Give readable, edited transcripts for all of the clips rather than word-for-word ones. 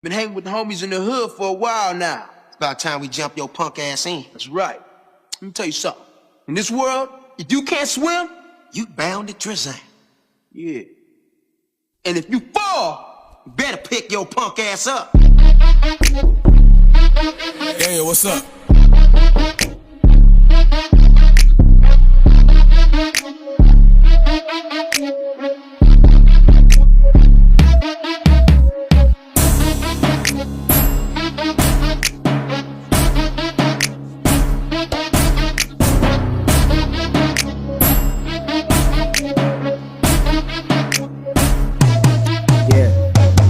Been hanging with the homies in the hood for a while now. It's about time we jump your punk ass in. That's right. Let me tell you something. In this world, if you can't swim, you bound to drizzle. Yeah. And if you fall, you better pick your punk ass up. Hey, what's up?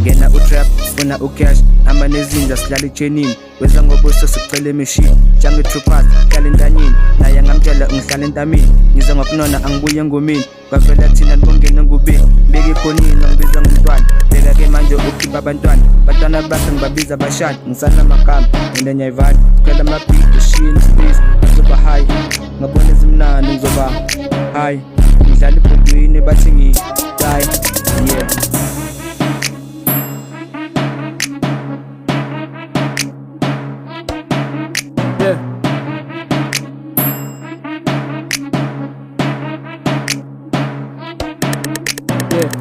Ngena utrap, funa ucash, ama nezinja silala itshenini. Weza ngobuso sicela emeshini, jange troopers, hlala entanyeni. Naye ngamtshela ngihlala entamini, ngize ngokunona angibuye engomeni. Kwavela thina nibongena ngubeni, mbeke khonini ngibiza ngomntwana. Bheka ke manje ukhipha abantwana, abantwana bakhe ngibabiza abashali. Ngisana amagama, ngene nyayivani, sicela amabhidi, ushini space, ngizoba high. Ngabona ezimnandi ngizoba high. Ngidlala ibhodweni bathi ngi die, yeah.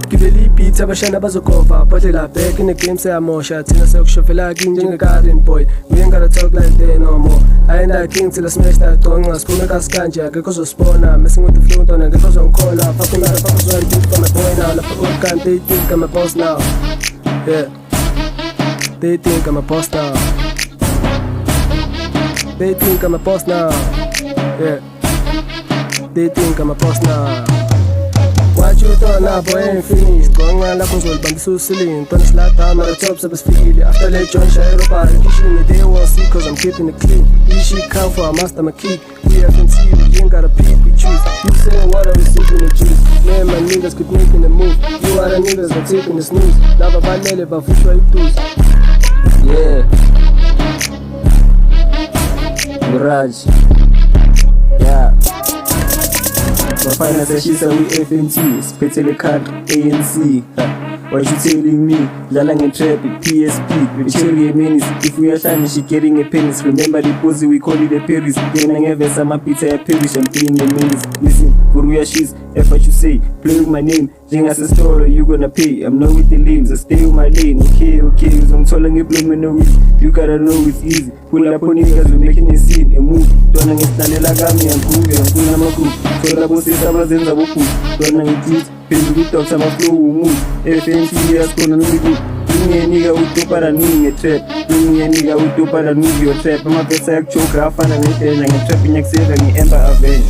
Gibeli beats abashana bazokova bhodlela back in the game sayamosha thina seyokushofela kinje nge-garden boy we ain't gotta talk like that no more I ain't that king till I smash that tonga siphume kasikanje akekho uzosibona messing with the flow ntona akekho uzongikhola fuck you motherfuckers want to for my boy now lapha ukan they think I'm a boss now yeah they think I'm a boss now they think I'm a boss now yeah they think I'm a boss now. What you thought now, boy, ain't finished. Going around like a band so silly. Punish like time at the top, so it's feeling. After late John Shire about it, kissing they won't see, cause I'm keeping it clean. This shit come for a master, my key. We haven't seen, we ain't got a peep, we choose. You saying what I was sipping the juice. Man, my niggas keep making the move. You are the niggas that taking the snooze. Now, but my nelly, but for sure you lose. Yeah. Garage. Yeah. My final says she's a FMT, spitting the country, ANC. What you telling me? Lalang and trap, PSP, with cherry minis. If we are shining, she getting a penis. Remember the pussy, we call it a Paris. Then I have some pizza, a perish, and playing the minis. Listen, Guruya she's, F what you say, play with my name. Jing as a story, you gonna pay. I'm not with the limbs, I stay with my lane. Okay, I'm telling you, blooming no week. You gotta know it's easy. Pull up on niggas, we're making a scene, a move. Don't understand the lagami and prove it, I'm pulling my group. So the boss is a zenza boku. Don't understand. Pelo que toca sama flow move FNC as kona nugu Ninguém nigga uto para ninguém trap Ninguém nigga uto para ninguém trap Uma peça que choca afana nete Nanga trap inyak seva ngi emba avenge